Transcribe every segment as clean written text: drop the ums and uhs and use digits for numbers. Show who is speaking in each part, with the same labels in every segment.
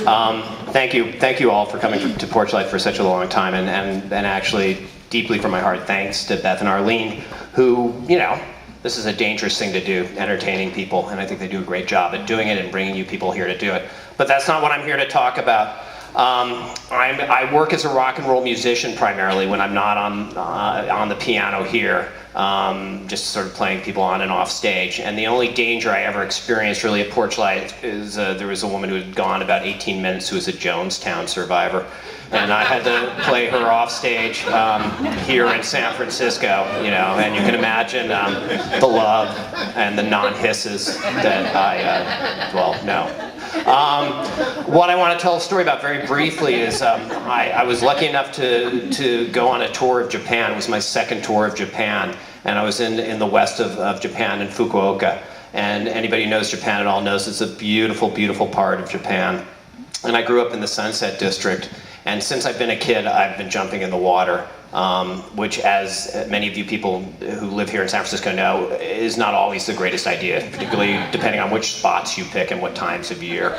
Speaker 1: Thank you all for coming to Porchlight for such a long time, and actually deeply from my heart, thanks to Beth and Arline, who, you know, this is a dangerous thing to do, entertaining people, and I think they do a great job at doing it and bringing you people here to do it. But that's not what I'm here to talk about. I work as a rock and roll musician primarily when I'm not on the piano here, just sort of playing people on and off stage. And the only danger I ever experienced really at Porchlight is there was a woman who had gone about 18 minutes who was a Jonestown survivor. And I had to play her off stage here in San Francisco, you know, and you can imagine the love and the non-hisses that no. What I want to tell a story about very briefly is I was lucky enough to go on a tour of Japan. It was my second tour of Japan, and I was in the west of Japan, in Fukuoka. And anybody who knows Japan at all knows it's a beautiful, beautiful part of Japan. And I grew up in the Sunset District. And since I've been a kid, I've been jumping in the water, which, as many of you people who live here in San Francisco know, is not always the greatest idea, particularly depending on which spots you pick and what times of year.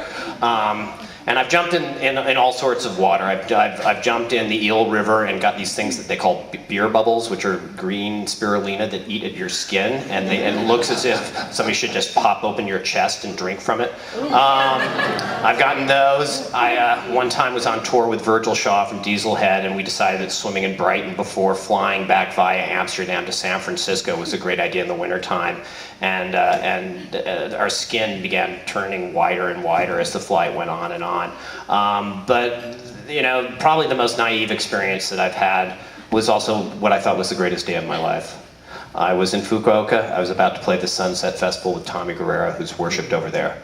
Speaker 1: And I've jumped in all sorts of water. I've jumped in the Eel River and got these things that they call beer bubbles, which are green spirulina that eat at your skin, and it looks as if somebody should just pop open your chest and drink from it. I've gotten those. I one time was on tour with Virgil Shaw from Dieselhead, and we decided that swimming in Brighton before flying back via Amsterdam to San Francisco was a great idea in the wintertime. And our skin began turning whiter and whiter as the flight went on and on. But, you know, probably the most naive experience that I've had was also what I thought was the greatest day of my life. I was in Fukuoka. I was about to play the Sunset Festival with Tommy Guerrero, who's worshipped over there.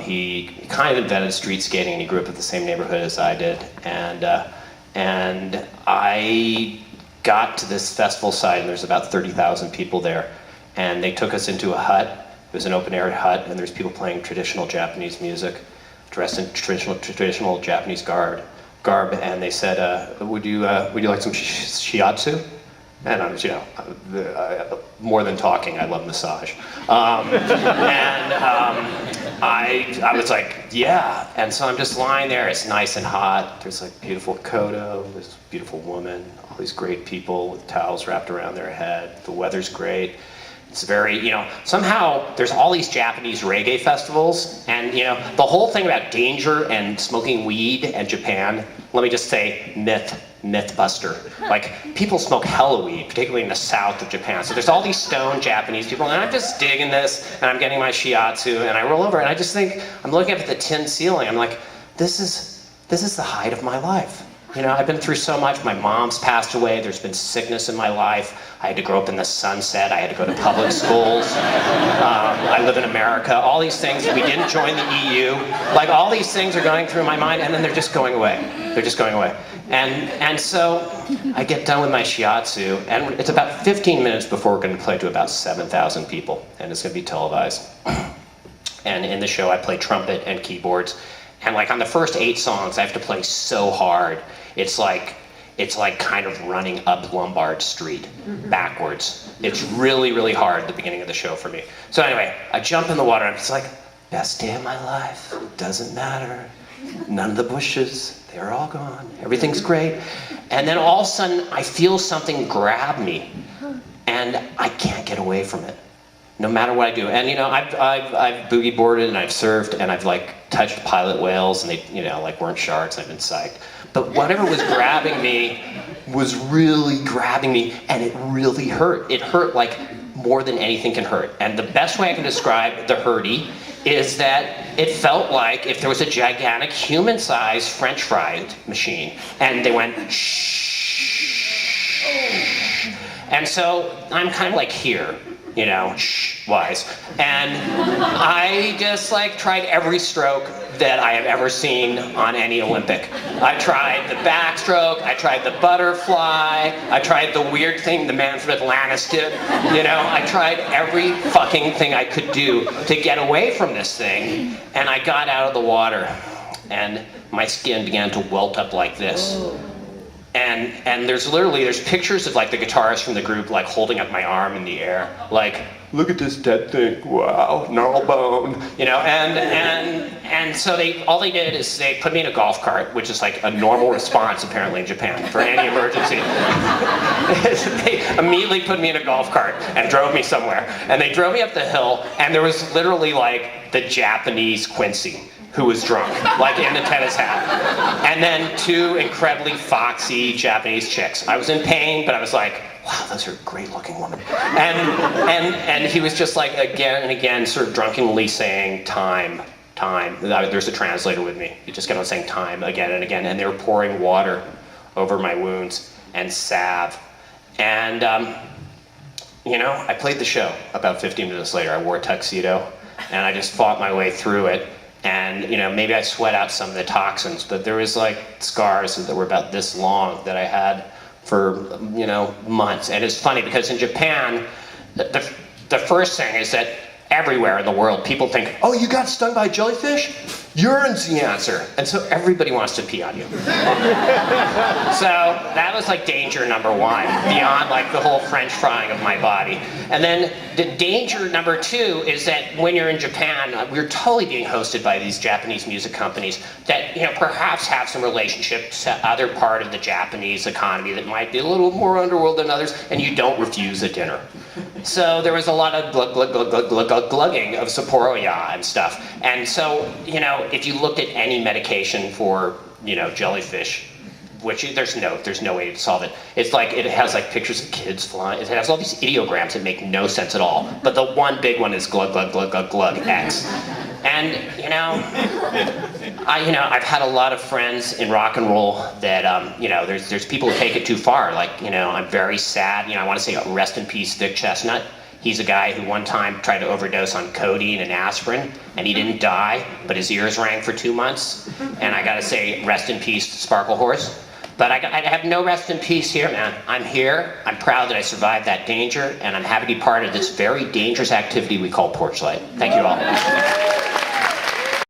Speaker 1: He kind of invented street skating, and he grew up in the same neighborhood as I did. And I got to this festival site, and there's about 30,000 people there. And they took us into a hut. It was an open-air hut, and there's people playing traditional Japanese music, dressed in traditional Japanese garb. And they said, "Would you like some shiatsu?" And I was, you know, more than talking, I love massage. I was like, yeah. And so I'm just lying there. It's nice and hot. There's like beautiful kodo. There's a beautiful woman. All these great people with towels wrapped around their head. The weather's great. It's very, you know, somehow there's all these Japanese reggae festivals, and, you know, the whole thing about danger and smoking weed and Japan, let me just say, myth buster. Like, people smoke hella weed, particularly in the south of Japan. So there's all these stoned Japanese people, and I'm just digging this, and I'm getting my shiatsu, and I roll over, and I just think, I'm looking up at the tin ceiling, I'm like, this is the height of my life. You know, I've been through so much. My mom's passed away. There's been sickness in my life. I had to grow up in the Sunset. I had to go to public schools. I live in America. All these things. We didn't join the EU. Like, all these things are going through my mind, and then they're just going away. They're just going away. And so I get done with my shiatsu, and it's about 15 minutes before we're going to play to about 7,000 people, and it's going to be televised. And in the show, I play trumpet and keyboards. And like on the first 8 songs, I have to play so hard. It's like kind of running up Lombard Street backwards. It's really, really hard at the beginning of the show for me. So anyway, I jump in the water, and it's like, best day of my life. Doesn't matter. None of the bushes, they're all gone. Everything's great. And then all of a sudden, I feel something grab me, and I can't get away from it, no matter what I do. And, you know, I've boogie boarded, and I've surfed, and I've like touched pilot whales, and they, you know, like weren't sharks, and I've been psyched. But whatever was grabbing me was really grabbing me, and it really hurt. It hurt like more than anything can hurt. And the best way I can describe the hurty is that it felt like if there was a gigantic human-sized French fry machine, and they went shh. And so I'm kind of like here, you know, shh-wise. And I just like tried every stroke that I have ever seen on any Olympic. I tried the backstroke, I tried the butterfly, I tried the weird thing the man from Atlantis did. You know, I tried every fucking thing I could do to get away from this thing. And I got out of the water, and my skin began to welt up like this. And there's pictures of like the guitarist from the group like holding up my arm in the air, like, look at this dead thing, wow, gnarl bone, you know, and so all they did is they put me in a golf cart, which is like a normal response apparently in Japan for any emergency. They immediately put me in a golf cart and drove me somewhere. And they drove me up the hill, and there was literally like the Japanese Quincy, who was drunk, like in the tennis hat. And then two incredibly foxy Japanese chicks. I was in pain, but I was like, wow, those are great looking women. And he was just like, again and again, sort of drunkenly saying, time. There's a translator with me. He just kept on saying time again and again. And they were pouring water over my wounds and salve. And, you know, I played the show. About 15 minutes later, I wore a tuxedo, and I just fought my way through it. And, you know, maybe I sweat out some of the toxins, but there was like scars that were about this long that I had for, you know, months. And it's funny because in Japan, the first thing is that everywhere in the world, people think, oh, you got stung by a jellyfish? Urine's the answer. And so everybody wants to pee on you. So that was like danger number one, beyond like the whole French frying of my body. And then the danger number two is that when you're in Japan, we're totally being hosted by these Japanese music companies that, you know, perhaps have some relationship to other part of the Japanese economy that might be a little more underworld than others, and you don't refuse a dinner. So there was a lot of glugging of Sapporo ya and stuff. And so, you know, if you looked at any medication for, you know, jellyfish, which there's no way to solve it. It's like, it has like pictures of kids flying. It has all these ideograms that make no sense at all. But the one big one is glug, glug, glug, glug, glug, X. And, you know, I've had a lot of friends in rock and roll that, you know, there's people who take it too far. Like, you know, I'm very sad. You know, I want to say rest in peace, Vic Chestnut. He's a guy who one time tried to overdose on codeine and aspirin, and he didn't die, but his ears rang for 2 months. And I gotta say, rest in peace, Sparkle Horse. But I have no rest in peace here, man. I'm here, I'm proud that I survived that danger, and I'm happy to be part of this very dangerous activity we call Porchlight. Thank you all.